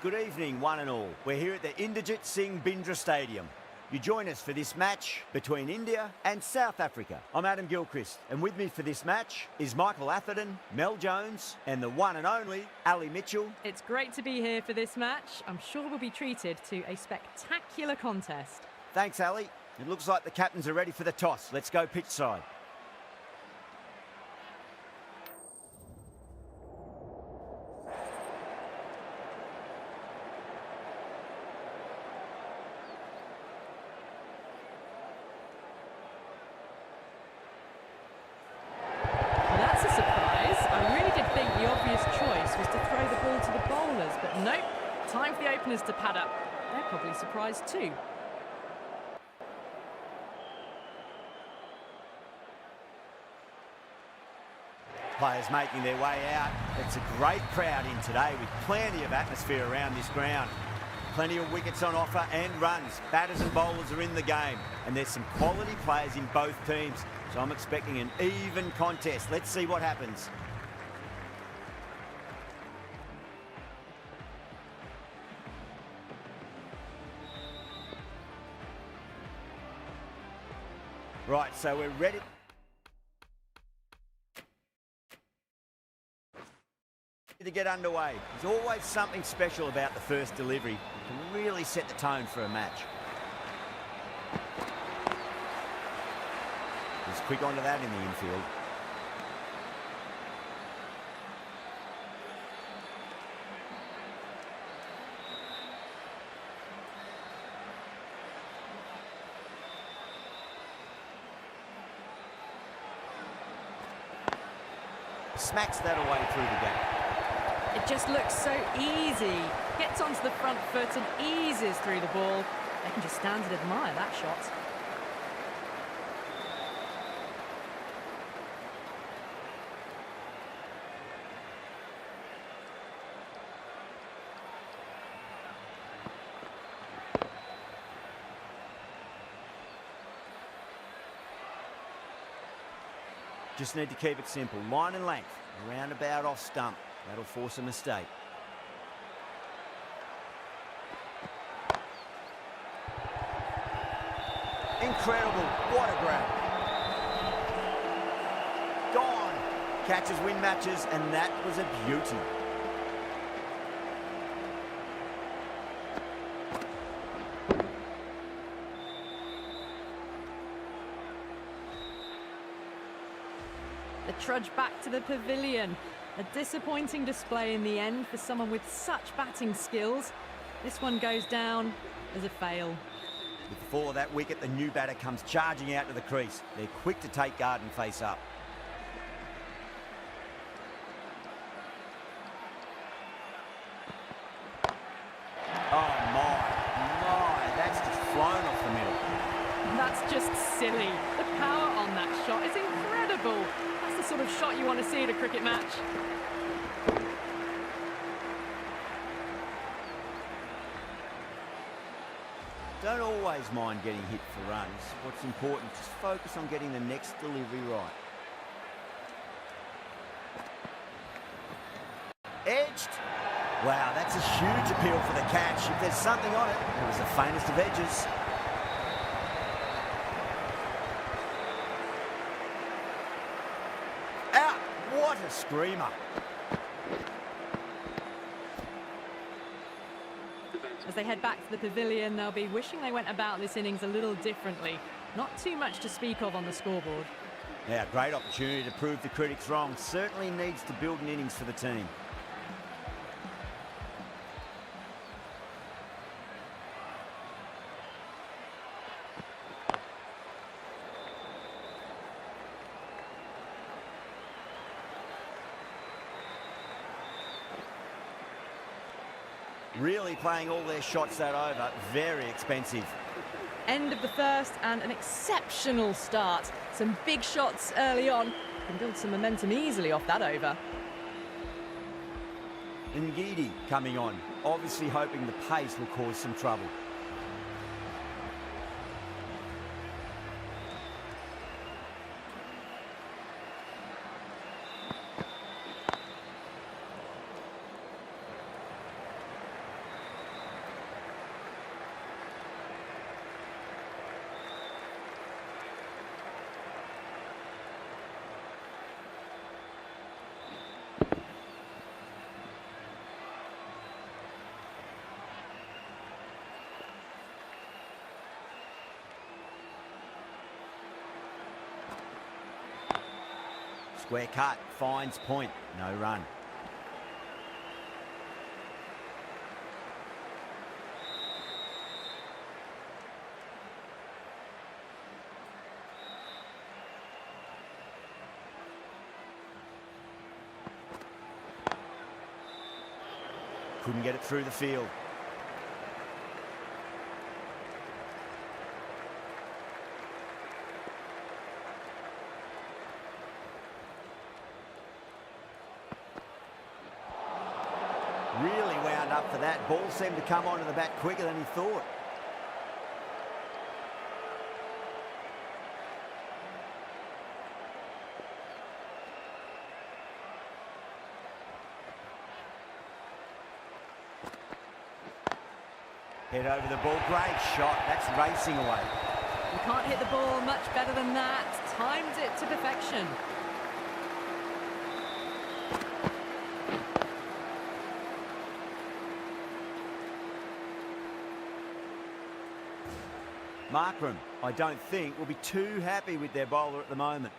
Good evening, one and all. We're here at the Inderjit Singh Bindra Stadium. You join us for this match between India and South Africa. I'm Adam Gilchrist, and with me for this match is Michael Atherton, Mel Jones, and the one and only Ali Mitchell. It's great to be here for this match. I'm sure we'll be treated to a spectacular contest. Thanks, Ali. It looks like the captains are ready for the toss. Let's go pitch side. That's a surprise. I really did think the obvious choice was to throw the ball to the bowlers, but nope. Time for the openers to pad up. They're probably surprised too. Players making their way out. It's a great crowd in today with plenty of atmosphere around this ground. Plenty of wickets on offer and runs. Batters and bowlers are in the game. And there's some quality players in both teams. So I'm expecting an even contest. Let's see what happens. Right, so we're ready to get underway. There's always something special about the first delivery. It can really set the tone for a match. Just quick onto that in the infield. Smacks that away through the gap. It just looks so easy. Gets onto the front foot and eases through the ball. They can just stand and admire that shot. Just need to keep it simple. Line and length. Roundabout off stump. That'll force a mistake. Incredible. What a grab. Gone. Catches win matches, and that was a beauty. The trudge back to the pavilion. A disappointing display in the end for someone with such batting skills. This one goes down as a fail. Before that wicket, the new batter comes charging out to the crease. They're quick to take guard and face up. Oh my, that's just flown off the middle. That's just silly. The power on that shot is incredible. That's the sort of shot you want to see at a cricket match. Don't always mind getting hit for runs. What's important is focus on getting the next delivery right. Edged. Wow, that's a huge appeal for the catch. If there's something on it, it was the faintest of edges. Out. What a screamer. As they head back to the pavilion, they'll be wishing they went about this innings a little differently. Not too much to speak of on the scoreboard. Yeah, great opportunity to prove the critics wrong. Certainly needs to build an innings for the team. Really playing all their shots that over. Very expensive. End of the first and an exceptional start. Some big shots early on. Can build some momentum easily off that over. Ngidi coming on. Obviously hoping the pace will cause some trouble. Square cut, finds point, no run. Couldn't get it through the field. Really wound up for that. Ball seemed to come onto the bat quicker than he thought. Head over the ball, great shot. That's racing away. You can't hit the ball much better than that. Timed it to perfection. Markram, I don't think, will be too happy with their bowler at the moment.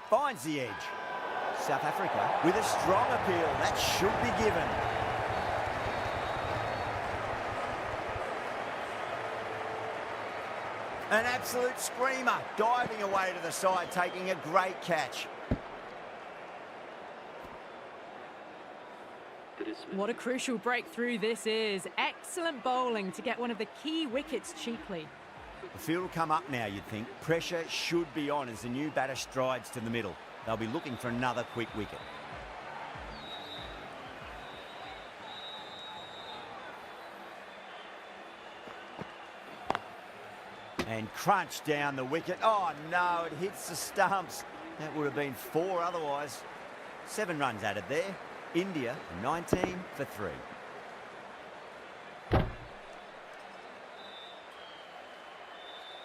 Finds the edge. South Africa with a strong appeal. That should be given. An absolute screamer, diving away to the side, taking a great catch. What a crucial breakthrough this is. Excellent bowling to get one of the key wickets cheaply. The field will come up now, you'd think. Pressure should be on as the new batter strides to the middle. They'll be looking for another quick wicket. And crunch down the wicket. Oh no, it hits the stumps. That would have been 4 otherwise. 7 runs added there. India 19 for 3.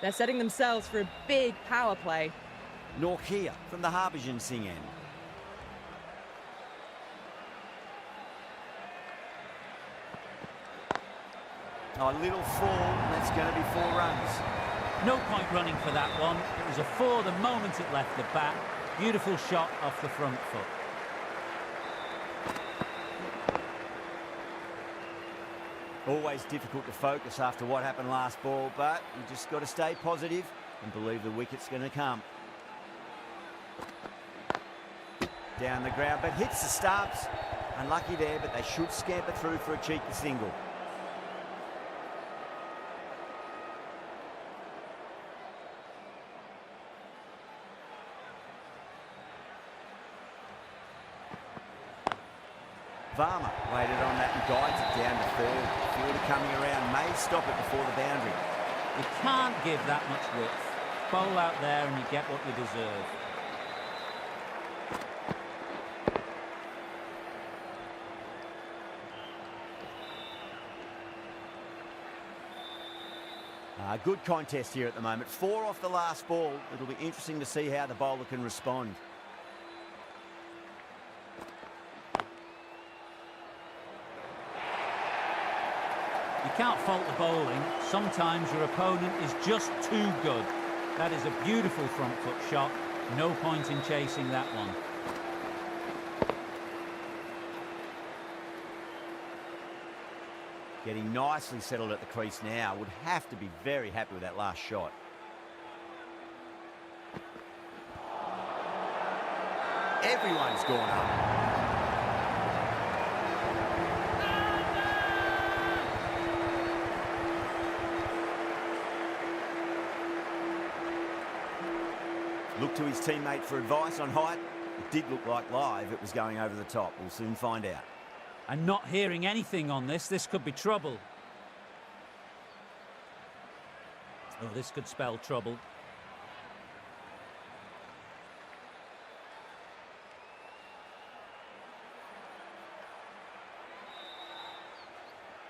They're setting themselves for a big power play. Norkia from the Harbhajan Singh end. Oh, a little fall, that's going to be 4 runs. No point running for that one. It was a 4 the moment it left the bat. Beautiful shot off the front foot. Always difficult to focus after what happened last ball, but you just got to stay positive and believe the wicket's going to come. Down the ground, but hits the stumps. Unlucky there, but they should scamper through for a cheeky single. Varma waited on that and guides it down to third. Fielder coming around may stop it before the boundary. You can't give that much width. Bowl out there and you get what you deserve. Good contest here at the moment. 4 off the last ball. It'll be interesting to see how the bowler can respond. You can't fault the bowling. Sometimes your opponent is just too good. That is a beautiful front foot shot. No point in chasing that one. Getting nicely settled at the crease now. Would have to be very happy with that last shot. Everyone's gone up. Looked to his teammate for advice on height. It did look like live it was going over the top. We'll soon find out. I'm not hearing anything on this. This could be trouble. Oh, this could spell trouble.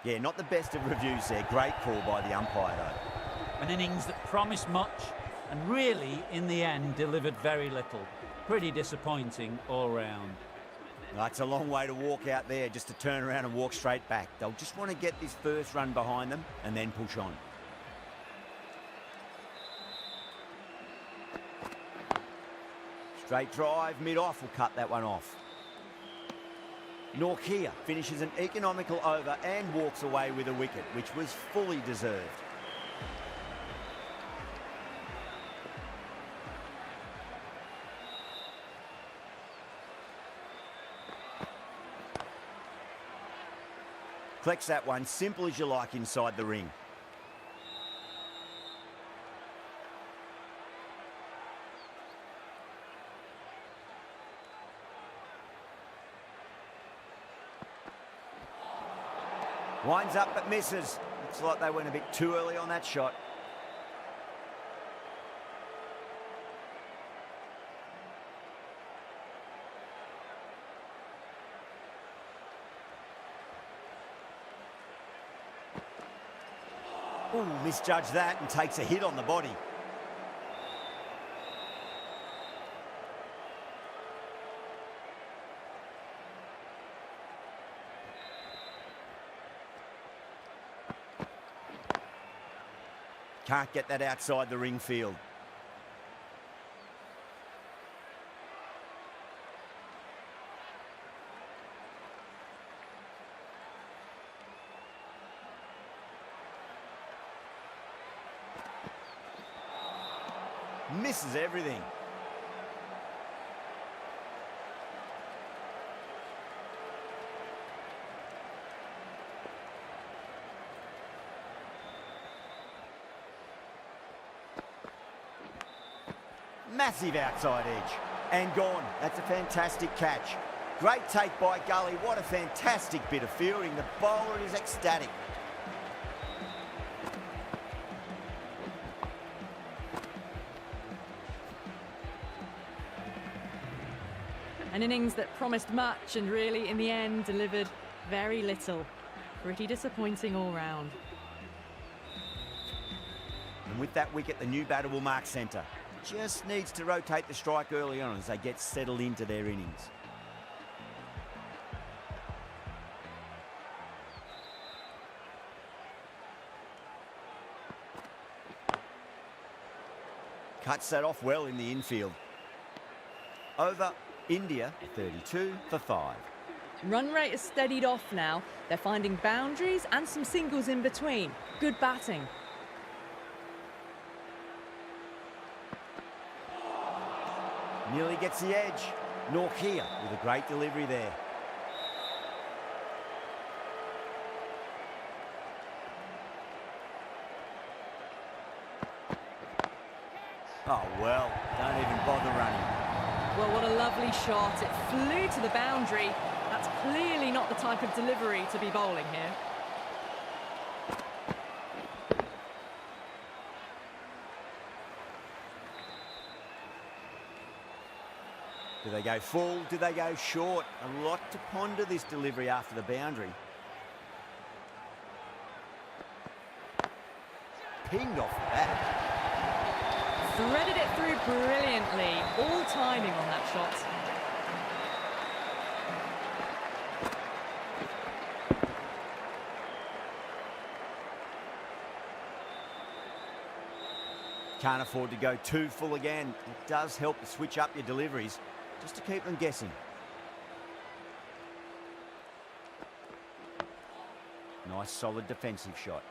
Yeah, not the best of reviews there. Great call by the umpire, though. An innings that promised much and really, in the end, delivered very little. Pretty disappointing all round. That's a long way to walk out there, just to turn around and walk straight back. They'll just want to get this first run behind them and then push on. Straight drive, mid-off will cut that one off. Norkia finishes an economical over and walks away with a wicket, which was fully deserved. Collects that one, simple as you like inside the ring. Winds up but misses. Looks like they went a bit too early on that shot. Ooh, misjudged that and takes a hit on the body. Can't get that outside the ring field. Misses everything. Massive outside edge. And gone. That's a fantastic catch. Great take by Gully. What a fantastic bit of fielding. The bowler is ecstatic. An innings that promised much and really, in the end, delivered very little. Pretty disappointing all round. And with that wicket, the new batter will mark centre. Just needs to rotate the strike early on as they get settled into their innings. Cuts that off well in the infield. Over. India 32 for 5. Run rate has steadied off now. They're finding boundaries and some singles in between. Good batting. Nearly gets the edge. Norkia with a great delivery there. Oh well, don't even bother running. Well, what a lovely shot. It flew to the boundary. That's clearly not the type of delivery to be bowling here. Do they go full? Do they go short? A lot to ponder this delivery after the boundary. Pinged off the bat. Threaded it through brilliantly. All timing on that shot. Can't afford to go too full again. It does help to switch up your deliveries, just to keep them guessing. Nice solid defensive shot.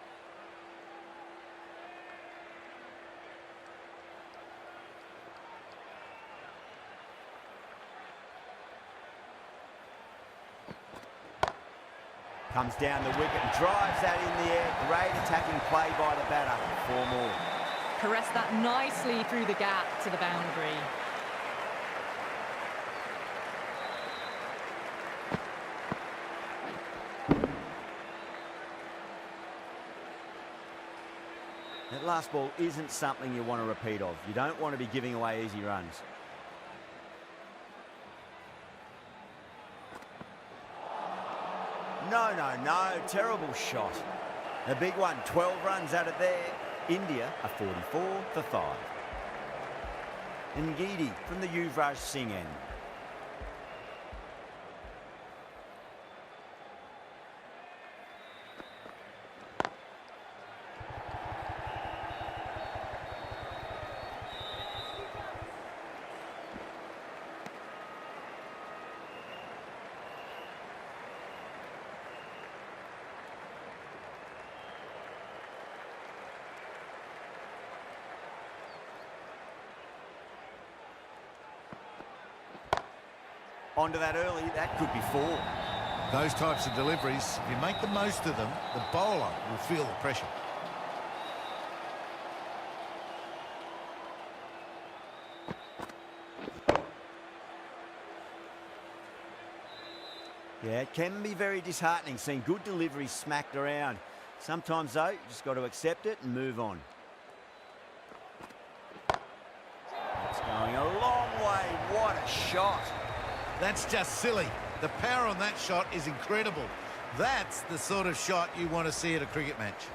Comes down the wicket and drives that in the air. Great attacking play by the batter. 4 more. Caressed that nicely through the gap to the boundary. That last ball isn't something you want to repeat of. You don't want to be giving away easy runs. No, terrible shot. A big one, 12 runs out of there. India are 44 for 5. Ngidi from the Yuvraj Singh end. Onto that early, that could be 4. Those types of deliveries, if you make the most of them, the bowler will feel the pressure. Yeah, it can be very disheartening seeing good deliveries smacked around. Sometimes, though, you just got to accept it and move on. It's going a long way. What a shot. That's just silly. The power on that shot is incredible. That's the sort of shot you want to see at a cricket match.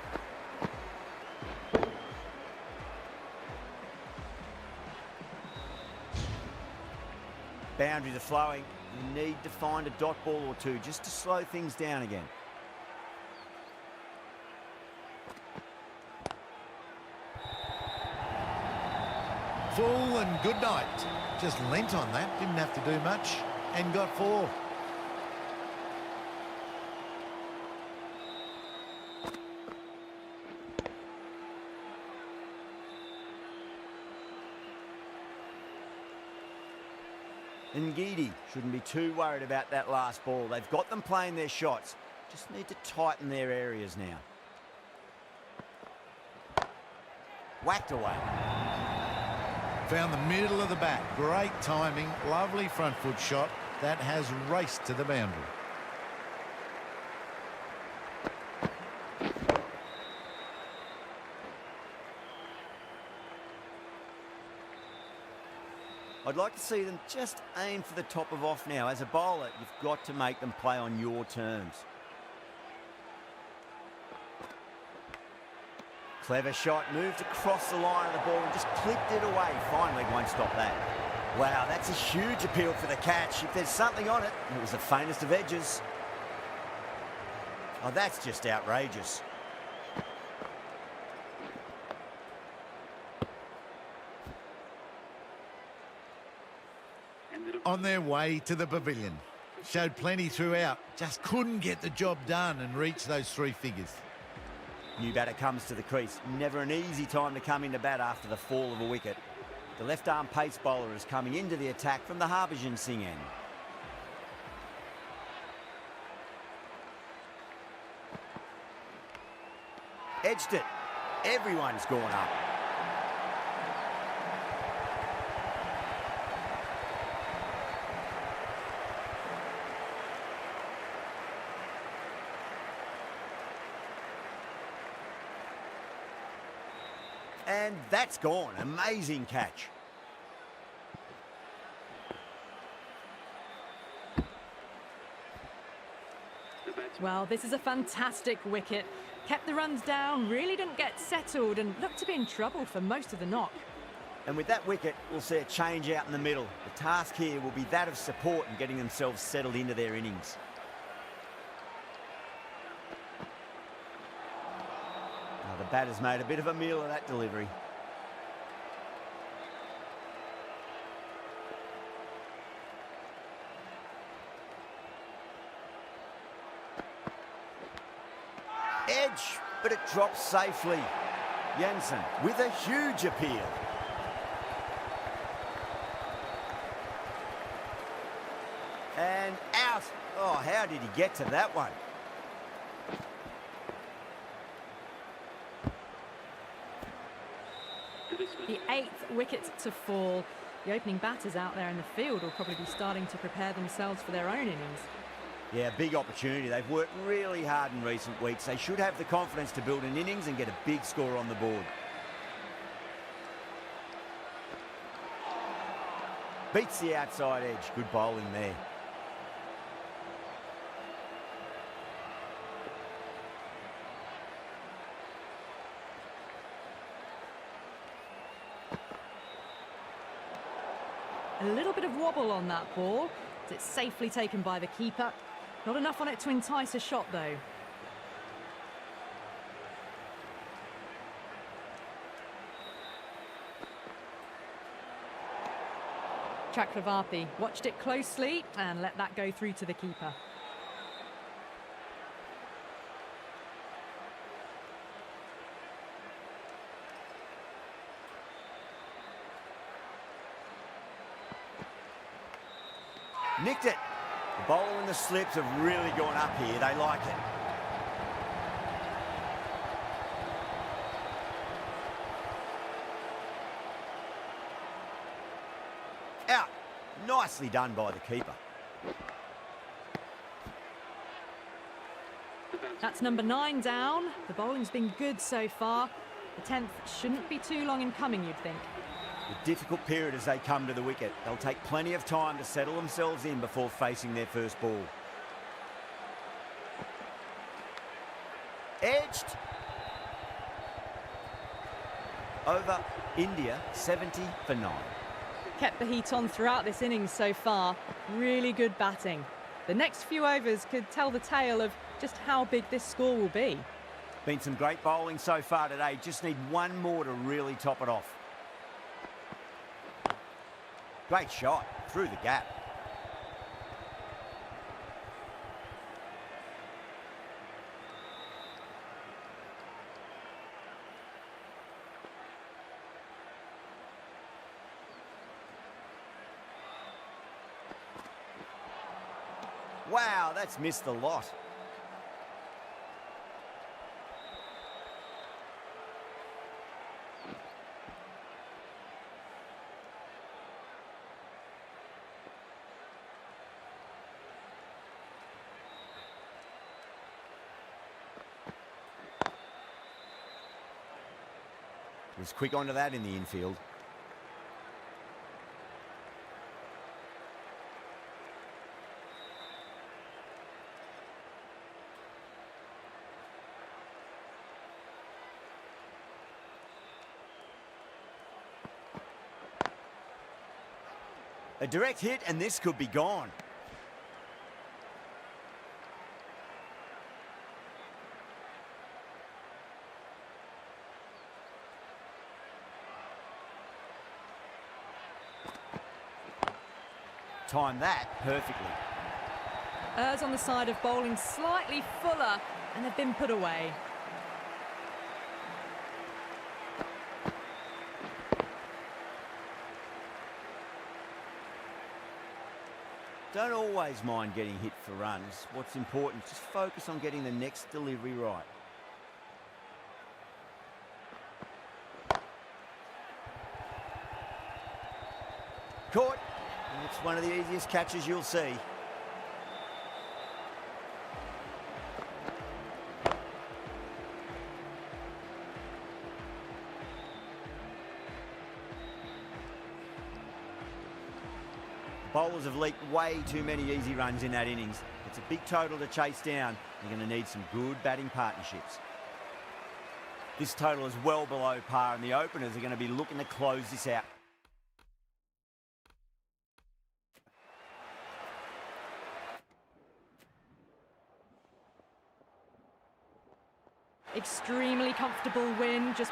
Boundaries are flowing. You need to find a dot ball or two just to slow things down again. Full and good night. Just leant on that, didn't have to do much, and got 4. Ngidi shouldn't be too worried about that last ball. They've got them playing their shots. Just need to tighten their areas now. Whacked away. Found the middle of the bat. Great timing, lovely front foot shot. That has raced to the boundary. I'd like to see them just aim for the top of off now. As a bowler, you've got to make them play on your terms. Clever shot, moved across the line of the ball and just clipped it away. Fine leg won't stop that. Wow, that's a huge appeal for the catch. If there's something on it, it was the faintest of edges. Oh, that's just outrageous. On their way to the pavilion. Showed plenty throughout. Just couldn't get the job done and reach those 3 figures. New batter comes to the crease. Never an easy time to come into bat after the fall of a wicket. The left-arm pace bowler is coming into the attack from the Harbhajan Singh end. Edged it. Everyone's gone up. And that's gone. Amazing catch. Well, this is a fantastic wicket. Kept the runs down, really didn't get settled and looked to be in trouble for most of the knock. And with that wicket, we'll see a change out in the middle. The task here will be that of support and getting themselves settled into their innings. Now, the batter's made a bit of a meal of that delivery. Edge, but it drops safely. Jensen with a huge appeal. And out. Oh, how did he get to that one? The 8th wicket to fall. The opening batters out there in the field will probably be starting to prepare themselves for their own innings. Yeah, big opportunity. They've worked really hard in recent weeks. They should have the confidence to build an innings and get a big score on the board. Beats the outside edge. Good bowling there. A little bit of wobble on that ball. It's safely taken by the keeper. Not enough on it to entice a shot, though. Chakravarti watched it closely and let that go through to the keeper. Nicked it. The bowler and the slips have really gone up here. They like it. Out. Nicely done by the keeper. That's number 9 down. The bowling's been good so far. The 10th shouldn't be too long in coming, you'd think. A difficult period as they come to the wicket. They'll take plenty of time to settle themselves in before facing their first ball. Edged. Over India, 70 for 9. Kept the heat on throughout this innings so far. Really good batting. The next few overs could tell the tale of just how big this score will be. Been some great bowling so far today. Just need one more to really top it off. Great shot through the gap. Wow, that's missed a lot. Was quick onto that in the infield. A direct hit and this could be gone. Timed that perfectly. Errs on the side of bowling slightly fuller, and they've been put away. Don't always mind getting hit for runs. What's important is just focus on getting the next delivery right. Caught. It's one of the easiest catches you'll see. Bowlers have leaked way too many easy runs in that innings. It's a big total to chase down. You're going to need some good batting partnerships. This total is well below par and the openers are going to be looking to close this out. Extremely comfortable win, just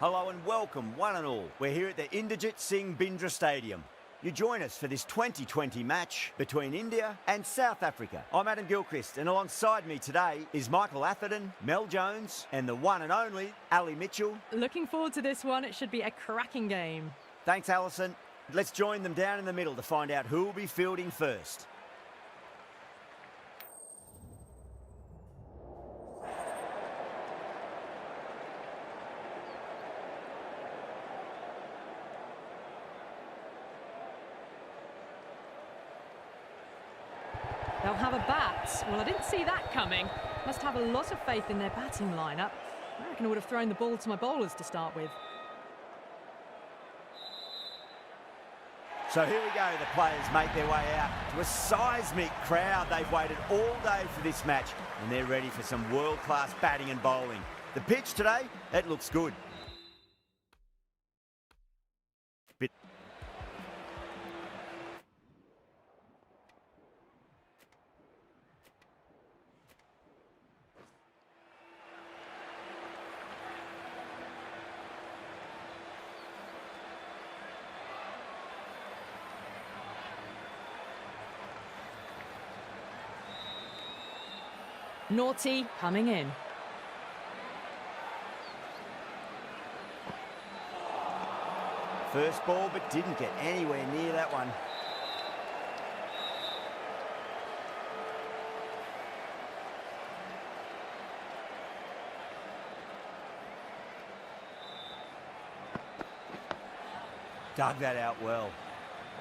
Hello and welcome, one and all. We're here at the Inderjit Singh Bindra Stadium. You join us for this 2020 match between India and South Africa. I'm Adam Gilchrist, and alongside me today is Michael Atherton, Mel Jones, and the one and only Ali Mitchell. Looking forward to this one. It should be a cracking game. Thanks, Alison. Let's join them down in the middle to find out who will be fielding first. They'll have a bat. Well, I didn't see that coming. Must have a lot of faith in their batting lineup. I reckon I would have thrown the ball to my bowlers to start with. So here we go, the players make their way out to a seismic crowd. They've waited all day for this match and they're ready for some world-class batting and bowling. The pitch today, it looks good. Naughty coming in. First ball, but didn't get anywhere near that one. Dug that out well.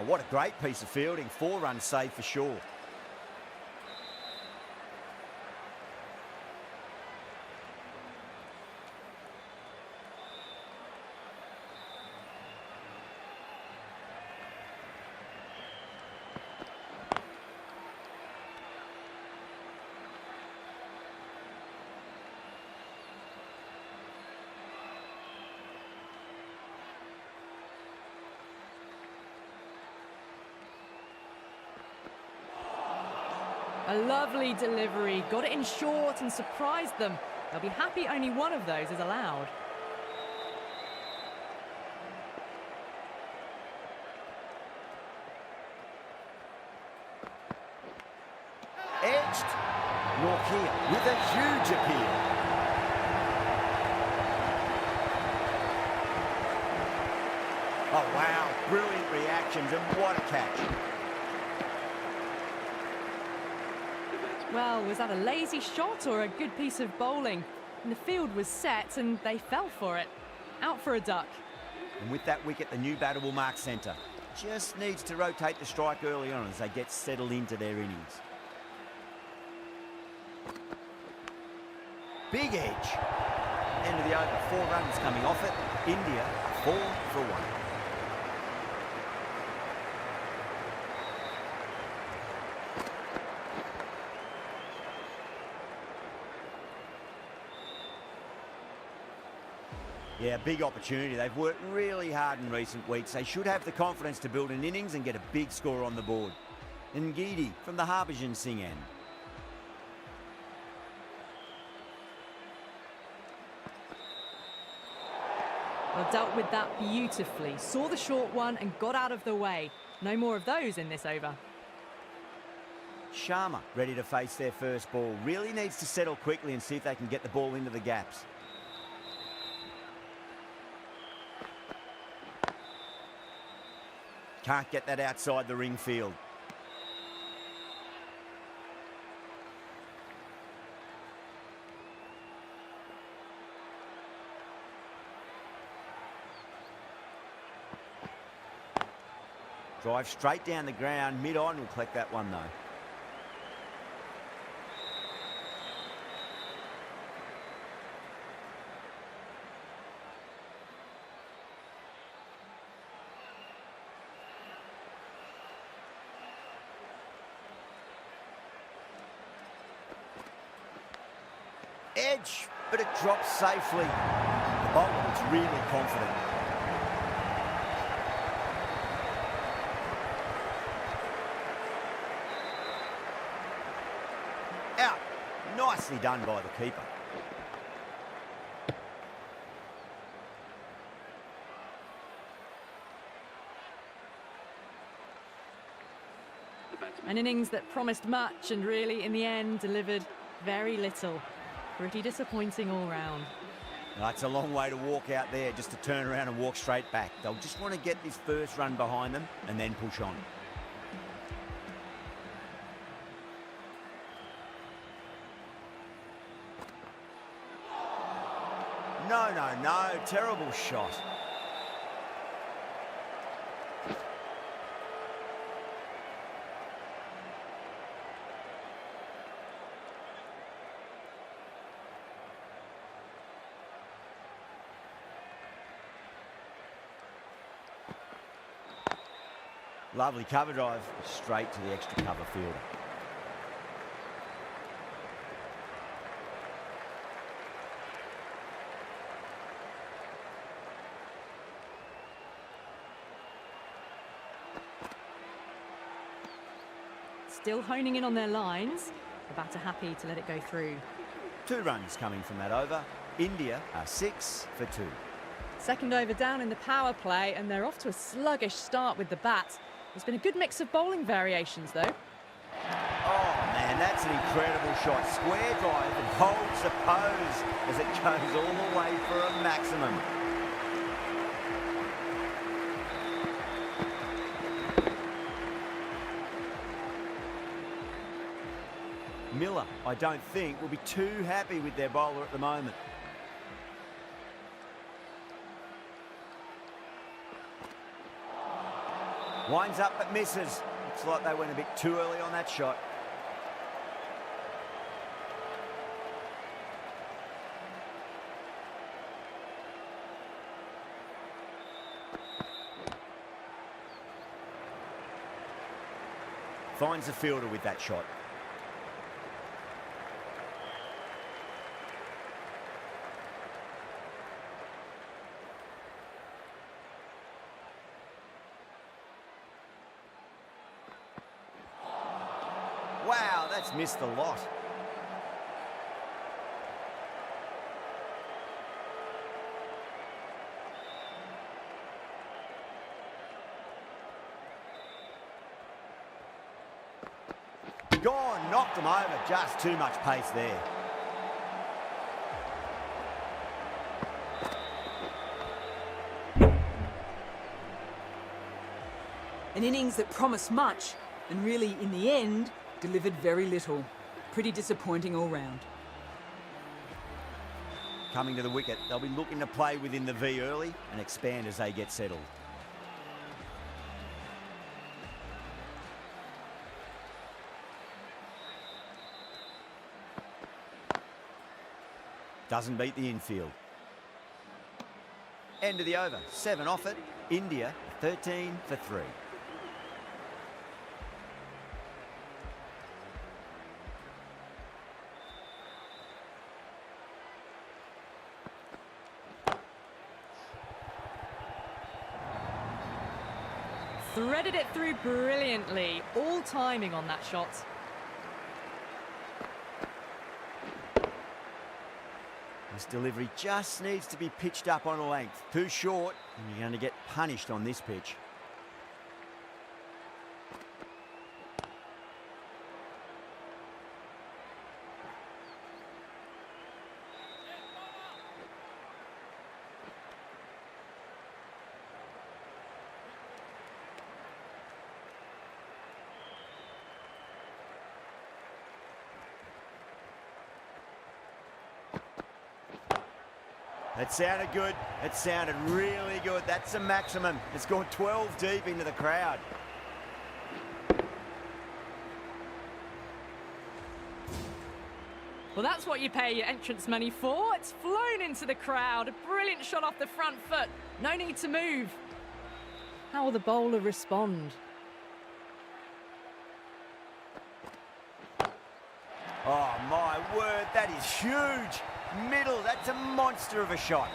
Oh, what a great piece of fielding. 4 runs saved for sure. A lovely delivery. Got it in short and surprised them. They'll be happy only one of those is allowed. Edged. Norkia with a huge appeal. Oh, wow. Brilliant reactions and what a catch. Well, was that a lazy shot or a good piece of bowling? And the field was set and they fell for it. Out for a duck. And with that wicket, the new batter will mark centre. Just needs to rotate the strike early on as they get settled into their innings. Big edge. End of the over, 4 runs coming off it. India 4 for 1. Yeah, big opportunity. They've worked really hard in recent weeks. They should have the confidence to build an innings and get a big score on the board. Ngidi from the Harbhajan Singh end. Well, dealt with that beautifully. Saw the short one and got out of the way. No more of those in this over. Sharma ready to face their first ball. Really needs to settle quickly and see if they can get the ball into the gaps. Can't get that outside the ring field. Drive straight down the ground, mid-on, will collect that one though. Edge, but it drops safely. The bowler looks really confident. Out. Nicely done by the keeper. An innings that promised much and really, in the end, delivered very little. Pretty disappointing all round. It's a long way to walk out there just to turn around and walk straight back. They'll just want to get this first run behind them and then push on. No, terrible shot. Lovely cover drive, straight to the extra cover fielder. Still honing in on their lines. The batter happy to let it go through. 2 runs coming from that over. India are 6 for 2. Second over down in the power play, and they're off to a sluggish start with the bat. There's been a good mix of bowling variations, though. Oh, man, that's an incredible shot. Square drive and holds the pose as it goes all the way for a maximum. Miller, I don't think, will be too happy with their bowler at the moment. Winds up but misses. Looks like they went a bit too early on that shot. Finds the fielder with that shot. Wow, that's missed a lot. Gone, knocked them over, just too much pace there. An innings that promised much and really, in the end, delivered very little. Pretty disappointing all round. Coming to the wicket, they'll be looking to play within the V early and expand as they get settled. Doesn't beat the infield. End of the over, 7 off it. India 13 for 3. Threaded it through brilliantly. All timing on that shot. This delivery just needs to be pitched up on a length. Too short, and you're going to get punished on this pitch. It sounded good. It sounded really good. That's the maximum. It's gone 12 deep into the crowd. Well, that's what you pay your entrance money for. It's flown into the crowd. A brilliant shot off the front foot. No need to move. How will the bowler respond? Oh, my word, that is huge. Middle, that's a monster of a shot.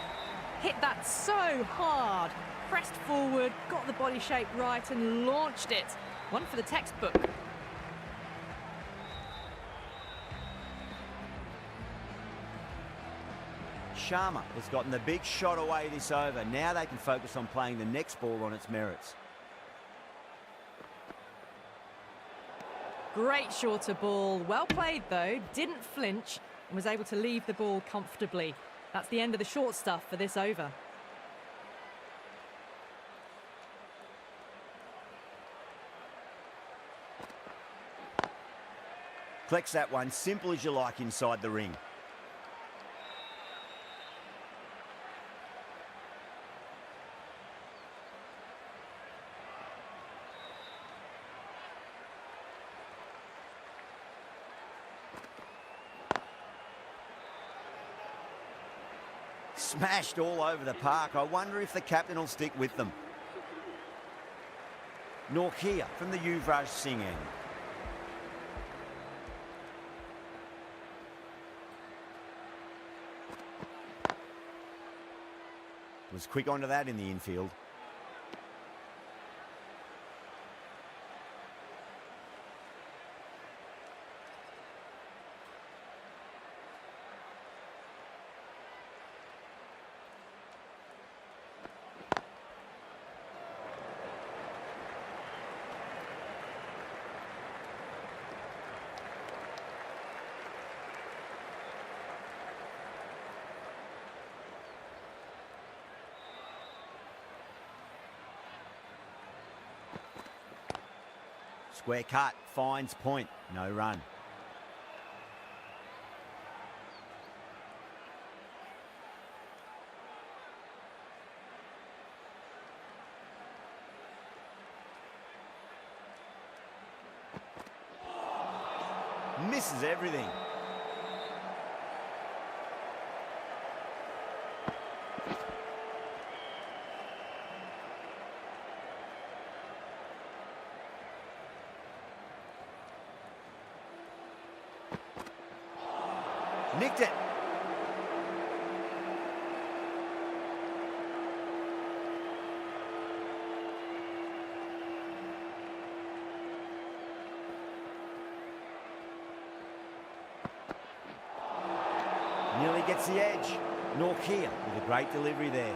Hit that so hard. Pressed forward, got the body shape right and launched it. One for the textbook. Sharma has gotten the big shot away this over. Now they can focus on playing the next ball on its merits. Great shorter ball. Well played, though. Didn't flinch and was able to leave the ball comfortably. That's the end of the short stuff for this over. Collects that one, simple as you like inside the ring. Smashed all over the park. I wonder if the captain will stick with them. Norkia from the Yuvraj Singh end. Was quick onto that in the infield. Square cut, finds point, no run. Misses everything. Nicked it. Nearly gets the edge. Norkia with a great delivery there.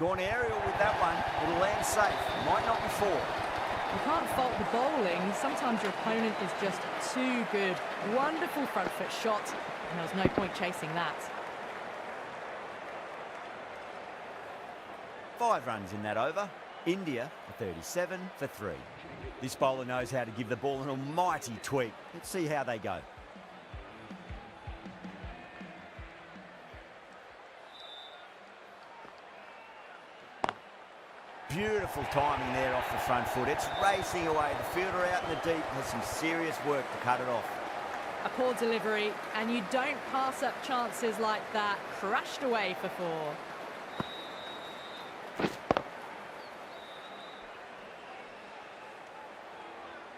Gone aerial with that one. It'll land safe. Might not be four. You can't fault the bowling. Sometimes your opponent is just too good. Wonderful front foot shot, and there was no point chasing that. 5 runs in that over. India for 37 for 3. This bowler knows how to give the ball an almighty tweak. Let's see how they go. Beautiful timing there off the front foot. It's racing away. The fielder out in the deep has some serious work to cut it off. A poor delivery, and you don't pass up chances like that. Crashed away for 4.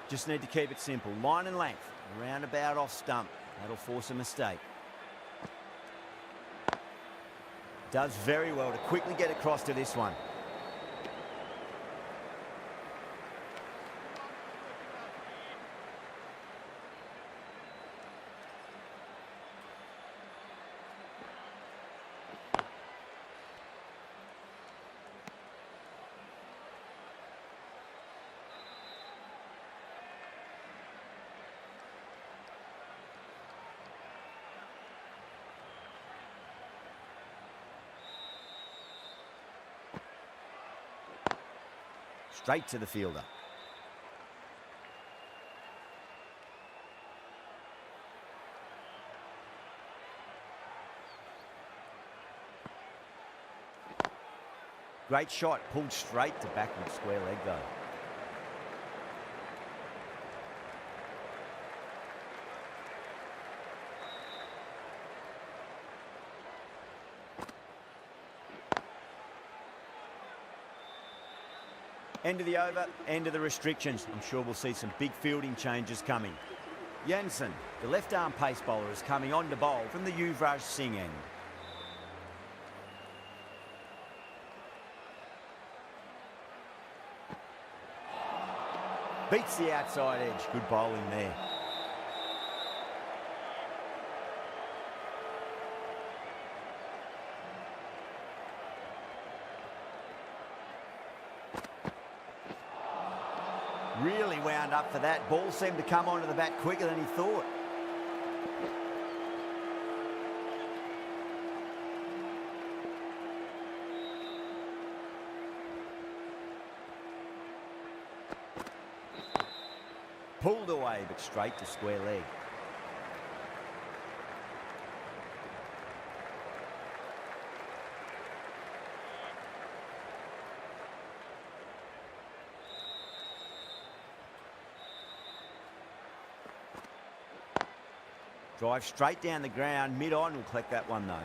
Just need to keep it simple. Line and length. Roundabout off stump. That'll force a mistake. Does very well to quickly get across to this one. Straight to the fielder. Great shot, pulled straight to backward square leg though. End of the over, end of the restrictions. I'm sure we'll see some big fielding changes coming. Jensen, the left-arm pace bowler, is coming on to bowl from the Yuvraj Singh end. Beats the outside edge. Good bowling there. Really wound up for that. Ball seemed to come onto the bat quicker than he thought. Pulled away, but straight to square leg. Drive straight down the ground, mid-on will collect that one though.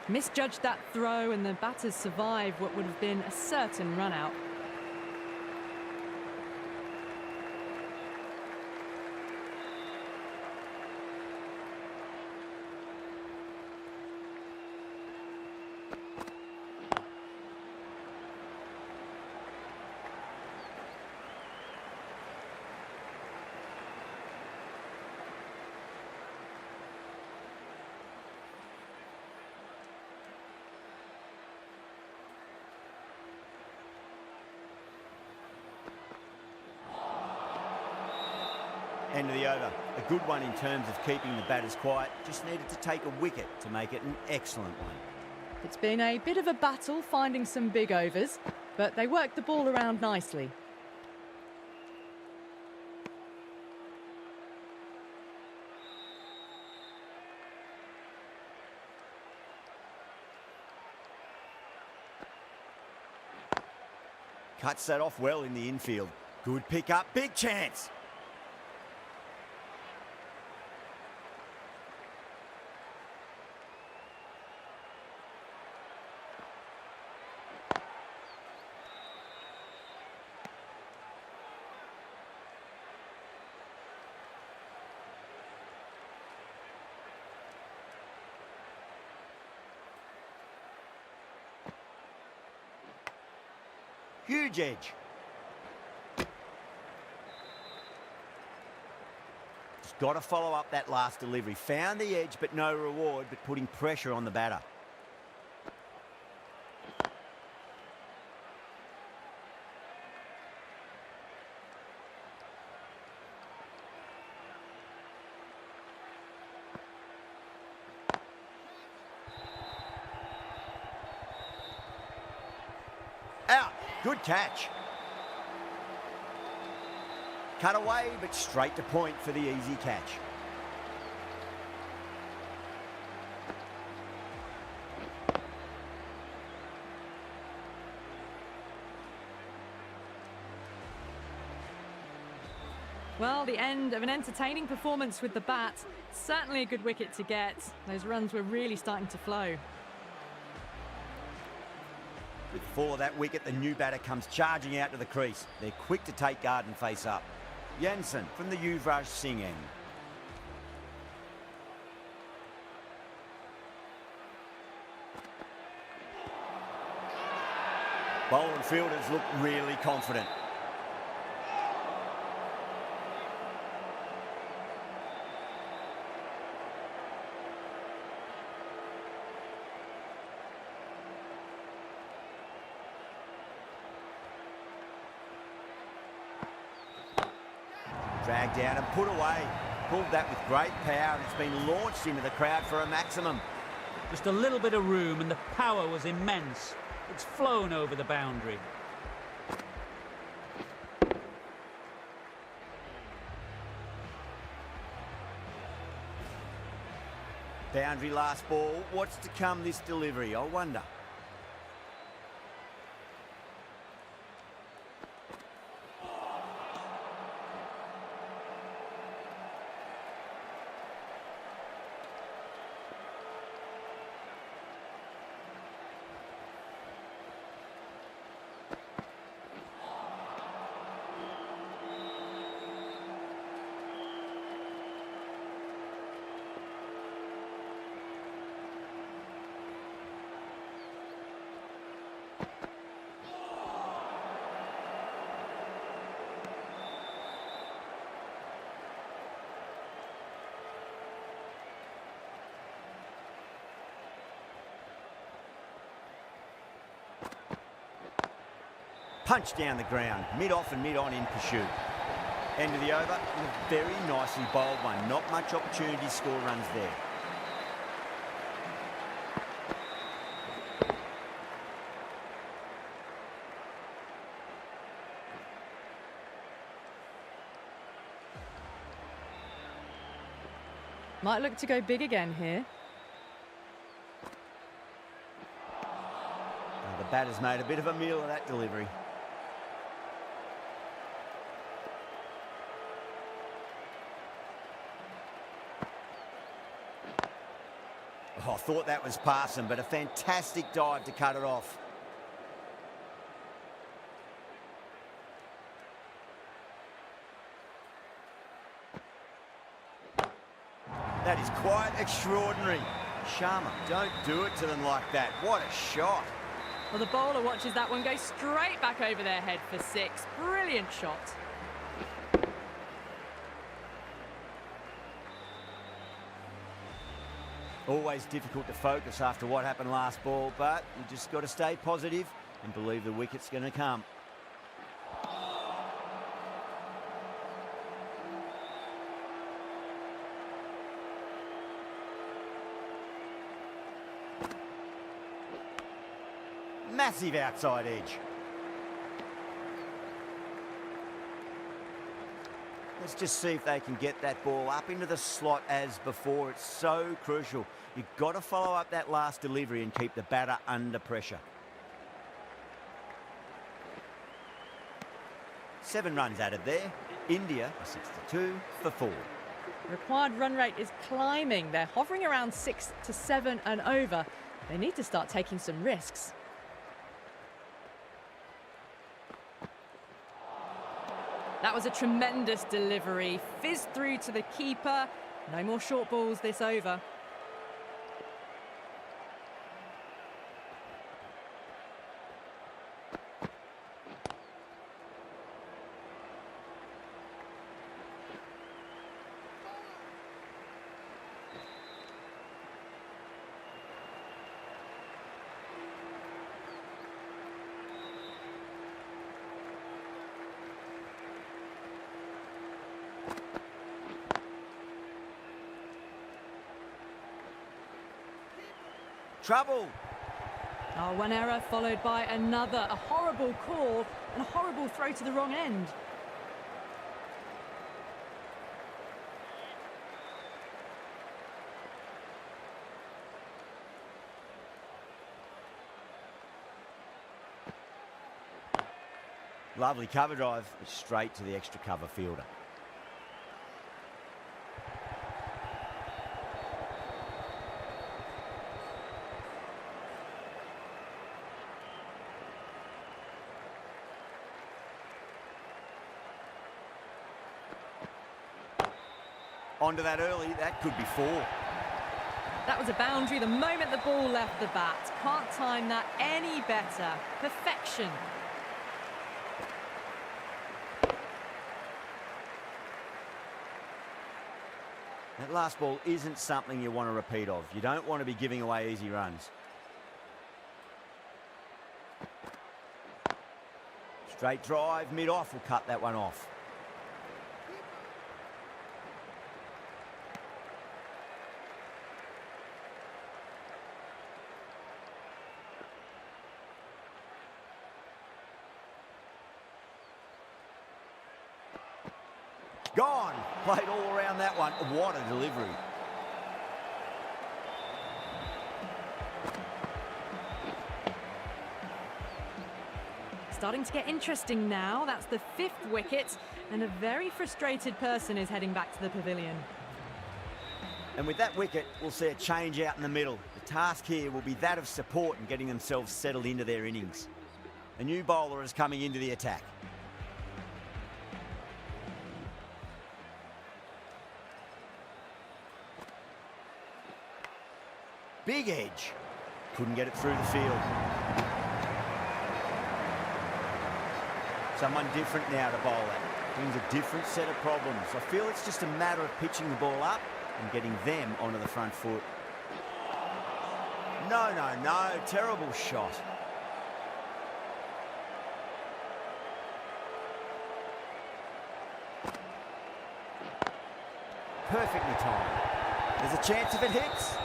Misjudged that throw and the batters survived what would have been a certain run-out. End of the over. A good one in terms of keeping the batters quiet. Just needed to take a wicket to make it an excellent one. It's been a bit of a battle finding some big overs, but they worked the ball around nicely. Cuts that off well in the infield. Good pick up, big chance. Huge edge. Just got to follow up that last delivery. Found the edge, but no reward, but putting pressure on the batter. Out. Good catch. Cut away, but straight to point for the easy catch. Well, the end of an entertaining performance with the bat. Certainly a good wicket to get. Those runs were really starting to flow. With 4 of that wicket, the new batter comes charging out to the crease. They're quick to take guard and face up. Jansen from the Yuvraj Singh end. Bowler and fielders look really confident. Dragged out and put away. Pulled that with great power and it's been launched into the crowd for a maximum. Just a little bit of room and the power was immense. It's flown over the boundary. Boundary last ball. What's to come this delivery, I wonder. Punch down the ground, mid-off and mid-on in pursuit. End of the over, and a very nicely bowled one. Not much opportunity to score runs there. Might look to go big again here. The batter's made a bit of a meal of that delivery. Oh, I thought that was passing, but a fantastic dive to cut it off. That is quite extraordinary. Sharma, don't do it to them like that. What a shot. Well, the bowler watches that one go straight back over their head for 6. Brilliant shot. Always difficult to focus after what happened last ball, but you just got to stay positive and believe the wicket's going to come. Massive outside edge. Let's just see if they can get that ball up into the slot as before. It's so crucial. You've got to follow up that last delivery and keep the batter under pressure. 7 runs added there. India 62 for 4. Required run rate is climbing. They're hovering around 6 to 7 and over. They need to start taking some risks. That was a tremendous delivery. Fizzed through to the keeper. No more short balls this over. Trouble. Oh, one error followed by another. A horrible call and a horrible throw to the wrong end. Lovely cover drive, but straight to the extra cover fielder. Onto that early, that could be 4. That was a boundary the moment the ball left the bat. Can't time that any better. Perfection. That last ball isn't something you want to repeat of. You don't want to be giving away easy runs. Straight drive, mid-off will cut that one off. Gone. Played all around that one. What a delivery. Starting to get interesting now. That's the 5th wicket, and a very frustrated person is heading back to the pavilion. And with that wicket, we'll see a change out in the middle. The task here will be that of support and getting themselves settled into their innings. A new bowler is coming into the attack. Big edge. Couldn't get it through the field. Someone different now to bowl at. Brings a different set of problems. I feel it's just a matter of pitching the ball up and getting them onto the front foot. No. Terrible shot. perfectly timed. There's a chance if it hits.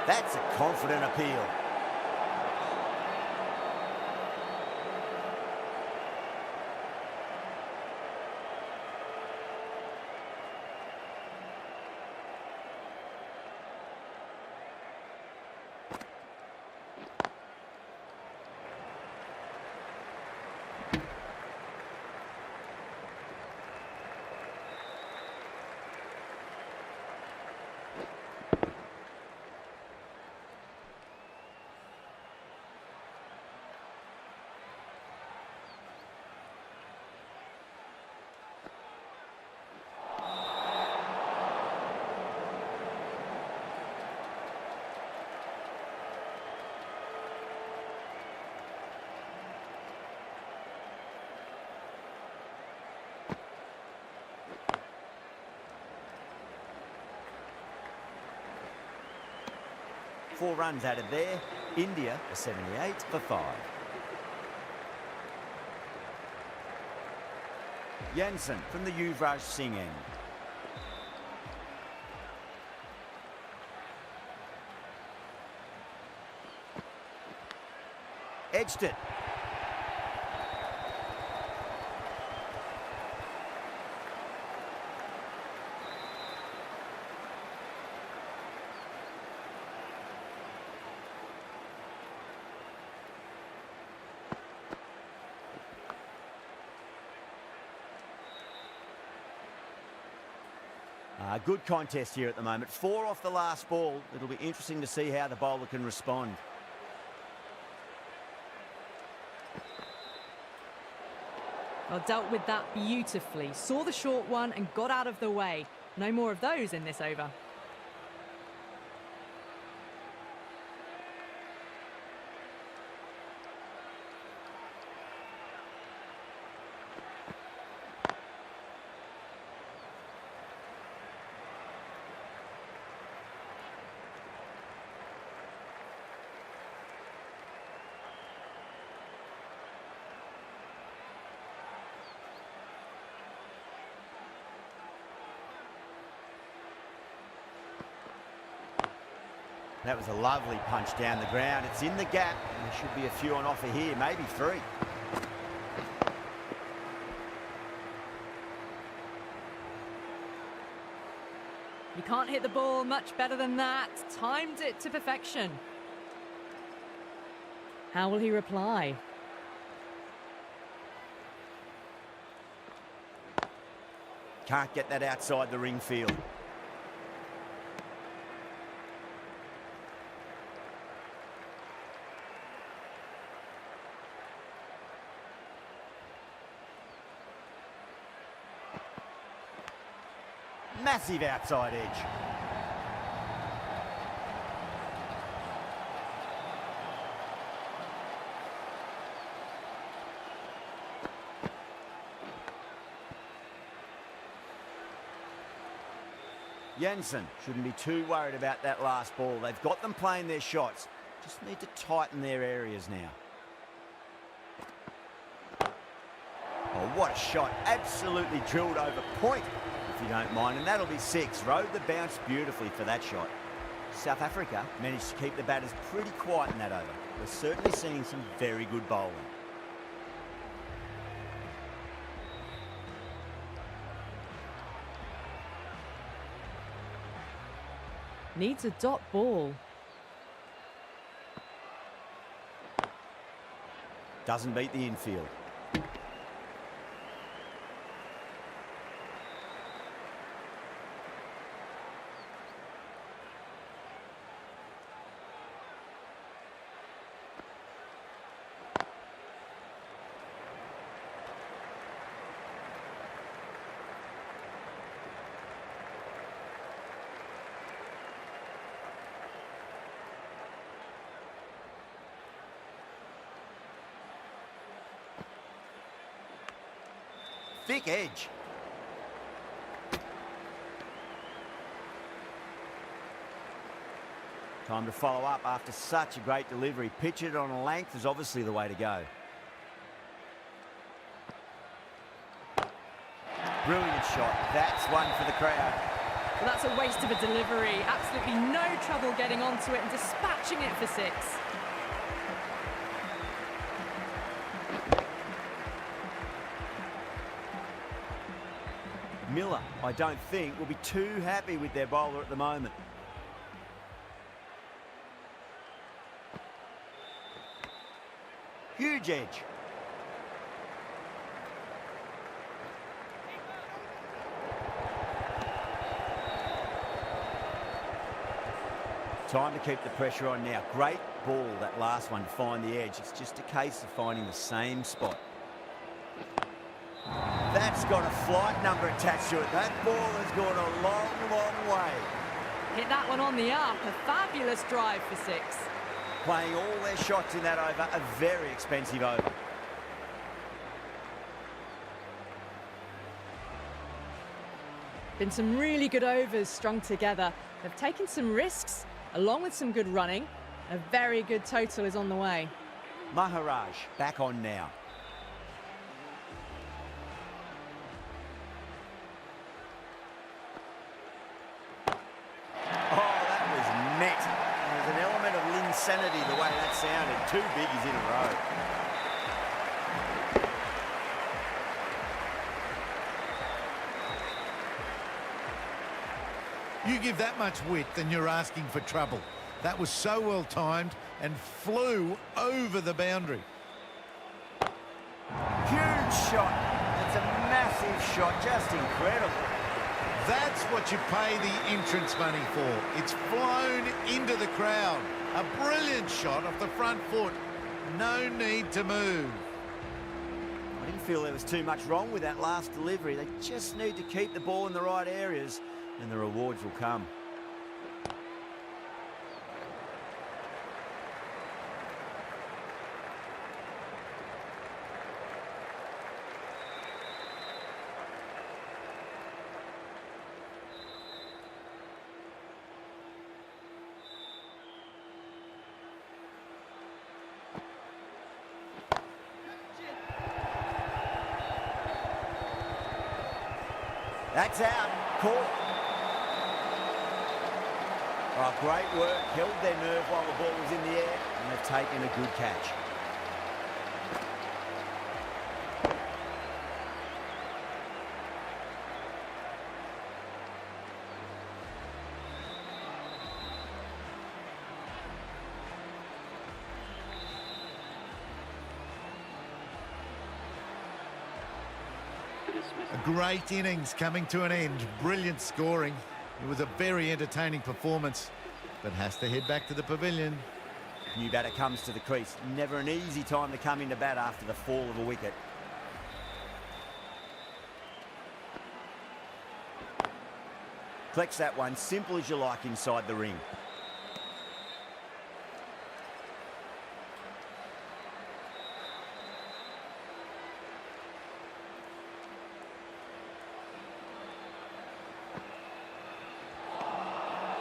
That's a confident appeal. Four runs added there. India are 78 for 5. Jansen from the Yuvraj Singh end. Edged it. Good contest here at the moment. 4 off the last ball. It'll be interesting to see how the bowler can respond. Well, dealt with that beautifully. Saw the short one and got out of the way. No more of those in this over. That was a lovely punch down the ground. It's in the gap, and there should be a few on offer here, maybe 3. You can't hit the ball much better than that. Timed it to perfection. How will he reply? Can't get that outside the ring field. Massive outside edge. Jansen shouldn't be too worried about that last ball. They've got them playing their shots. Just need to tighten their areas now. Oh, what a shot. Absolutely drilled over point, if you don't mind. And that'll be 6. Rode the bounce beautifully for that shot. South Africa managed to keep the batters pretty quiet in that over. We're certainly seeing some very good bowling. Needs a dot ball. Doesn't beat the infield. Thick edge. Time to follow up after such a great delivery. Pitch it on a length is obviously the way to go. Brilliant shot. That's one for the crowd. Well, that's a waste of a delivery. Absolutely no trouble getting onto it and dispatching it for 6. Miller, I don't think, will be too happy with their bowler at the moment. Huge edge. Time to keep the pressure on now. Great ball, that last one, to find the edge. It's just a case of finding the same spot. That's got a flight number attached to it. That ball has gone a long, long way. Hit that one on the up. A fabulous drive for 6. Playing all their shots in that over, a very expensive over. Been some really good overs strung together. They've taken some risks, along with some good running. A very good total is on the way. Maharaj back on now. Oh, that was net. There's an element of insanity the way that sounded. 2 biggies in a row. You give that much width and you're asking for trouble. That was so well timed and flew over the boundary. Huge shot. It's a massive shot, just incredible. That's what you pay the entrance money for. It's flown into the crowd. A brilliant shot off the front foot. No need to move. I didn't feel there was too much wrong with that last delivery. They just need to keep the ball in the right areas and the rewards will come. That's out. Caught. Oh, great work. Held their nerve while the ball was in the air, and they've taken a good catch. A great innings coming to an end. Brilliant scoring. It was a very entertaining performance, but has to head back to the pavilion. New batter comes to the crease. Never an easy time to come into bat after the fall of a wicket. Collects that one, simple as you like, inside the ring.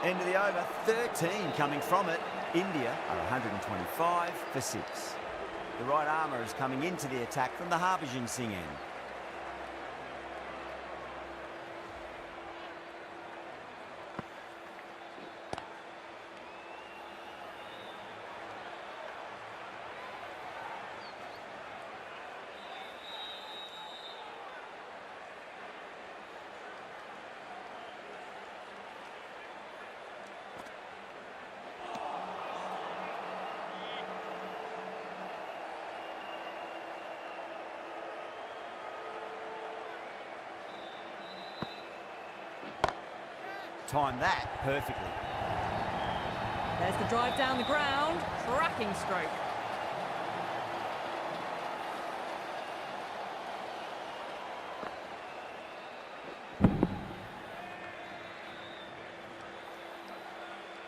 End of the over, 13 coming from it. India are 125 for 6. The right armour is coming into the attack from the Harbhajan Singh end. Timed that perfectly. There's the drive down the ground. Cracking stroke.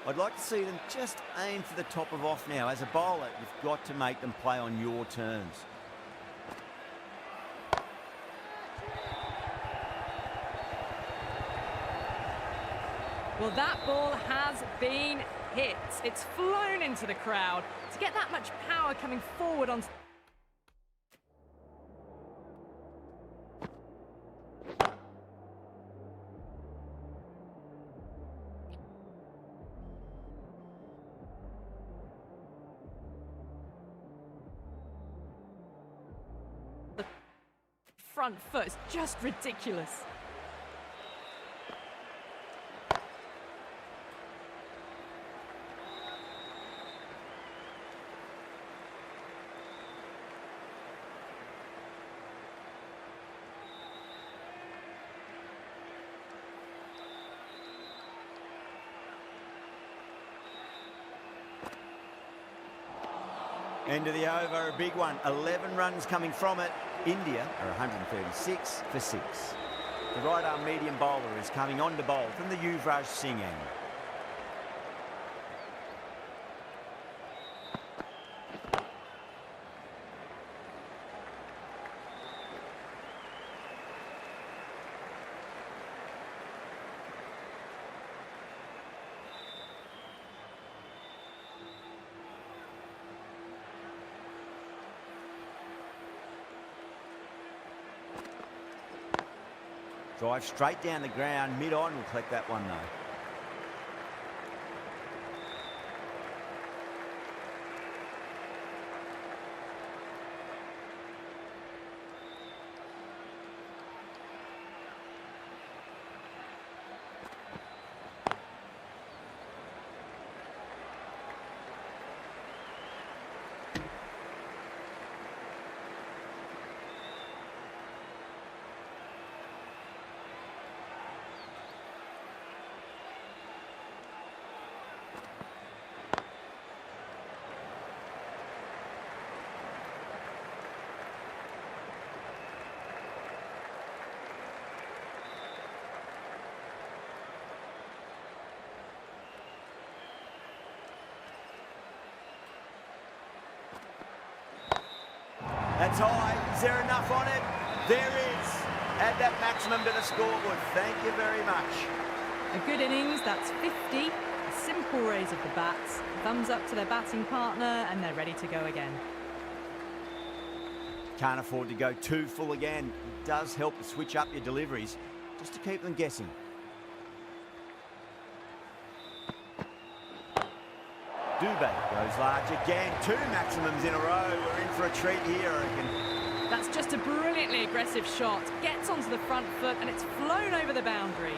I'd like to see them just aim for the top of off now. As a bowler, you've got to make them play on your terms. Well, that ball has been hit. It's flown into the crowd. To get that much power coming forward onto the front foot, it's just ridiculous. End of the over, a big one. 11 runs coming from it. India are 136 for 6. The right arm medium bowler is coming on to bowl from the Yuvraj Singh end. Drive straight down the ground, mid-on will collect that one though. That's high. Is there enough on it? There is. Add that maximum to the scoreboard. Thank you very much. A good innings, that's 50. A simple raise of the bats. Thumbs up to their batting partner, and they're ready to go again. Can't afford to go too full again. It does help to switch up your deliveries, just to keep them guessing. Dubé goes large again. 2 maximums in a row. We're in for a treat here, I reckon. That's just a brilliantly aggressive shot. Gets onto the front foot, and it's flown over the boundary.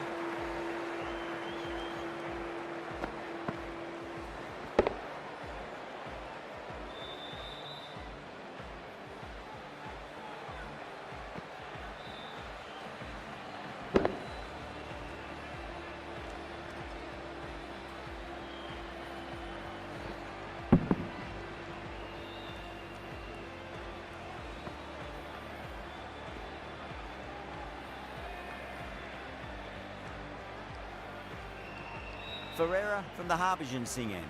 Ferreira from the Harbhajan Singh end.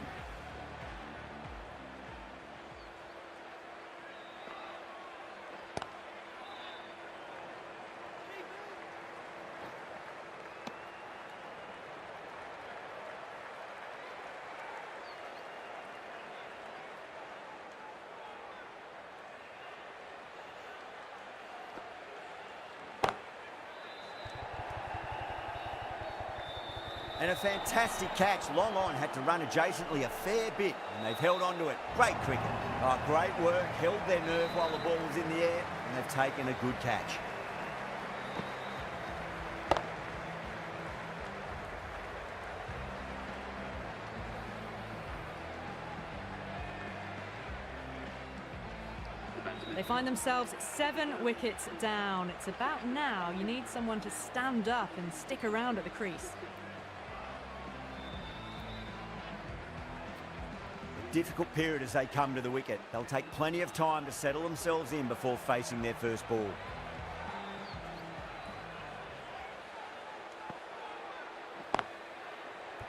And a fantastic catch. Long on had to run adjacently a fair bit, and they've held on to it. Great cricket. Oh, great work. Held their nerve while the ball was in the air, and they've taken a good catch. They find themselves 7 wickets down. It's about now you need someone to stand up and stick around at the crease. Difficult period as they come to the wicket. They'll take plenty of time to settle themselves in before facing their first ball.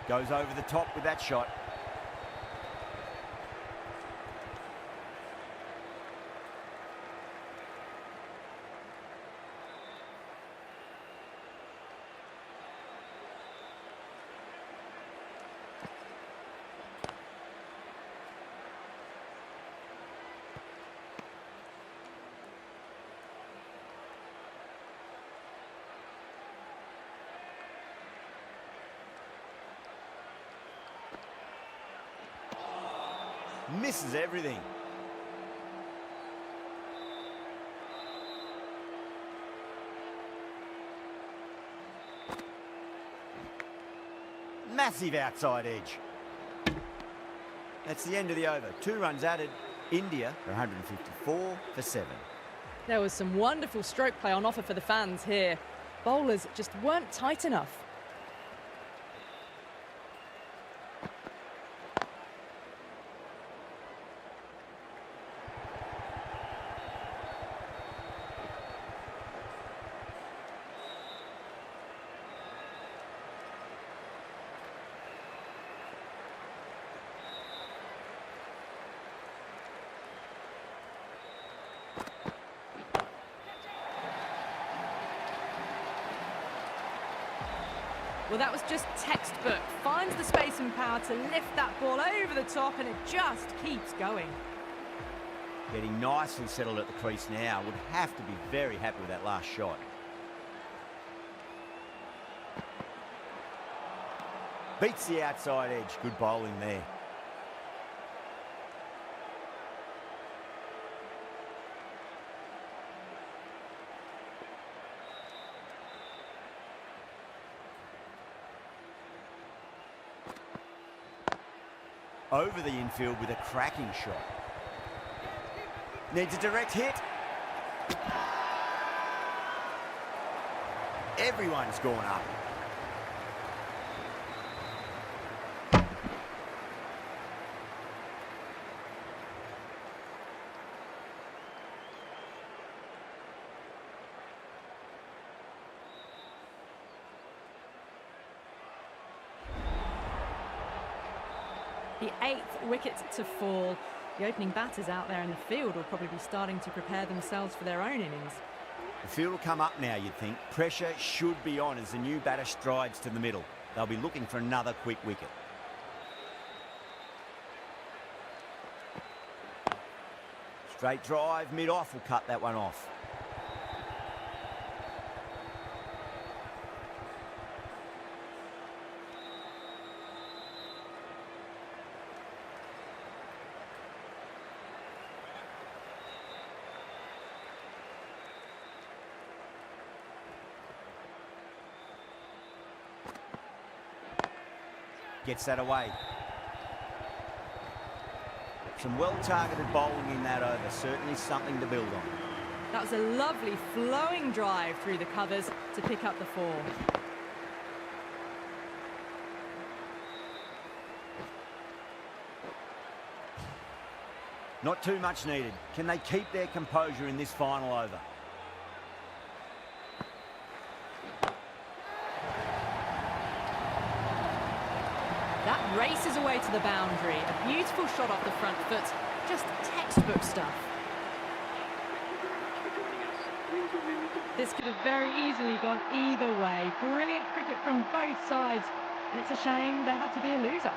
Goes over the top with that shot. Misses everything. Massive outside edge. That's the end of the over. 2 runs added. India are 154 for 7. There was some wonderful stroke play on offer for the fans here. Bowlers just weren't tight enough. Well, that was just textbook. Finds the space and power to lift that ball over the top, and it just keeps going. Getting nicely settled at the crease now. Would have to be very happy with that last shot. Beats the outside edge. Good bowling there. Over the infield with a cracking shot. Needs a direct hit. Everyone's gone up. The 8th wicket to fall. The opening batters out there in the field will probably be starting to prepare themselves for their own innings. The field will come up now, you'd think. Pressure should be on as the new batter strides to the middle. They'll be looking for another quick wicket. Straight drive, mid-off will cut that one off. Gets that away. Some well-targeted bowling in that over. Certainly something to build on. That was a lovely flowing drive through the covers to pick up the 4. Not too much needed. Can they keep their composure in this final over? That races away to the boundary. A beautiful shot off the front foot. Just textbook stuff. This could have very easily gone either way. Brilliant cricket from both sides. And it's a shame there had to be a loser.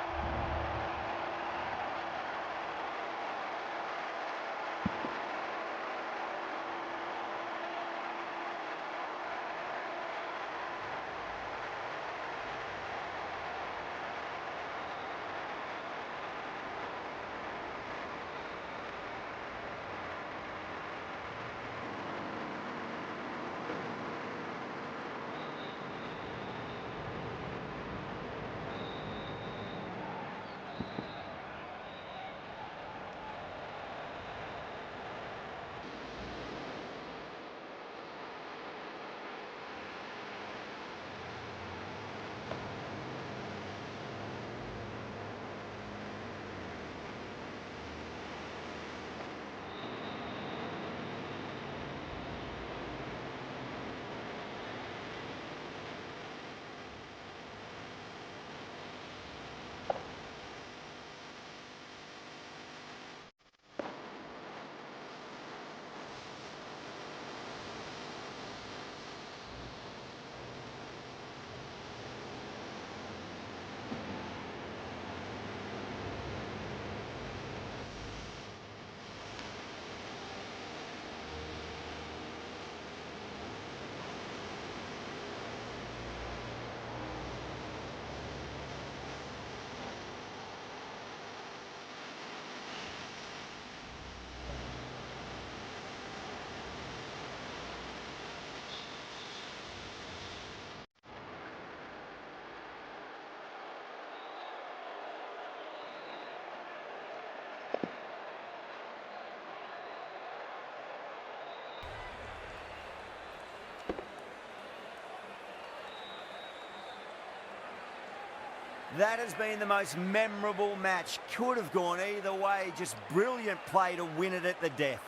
That has been the most memorable match. Could have gone either way. Just brilliant play to win it at the death.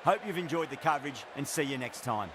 Hope you've enjoyed the coverage and see you next time.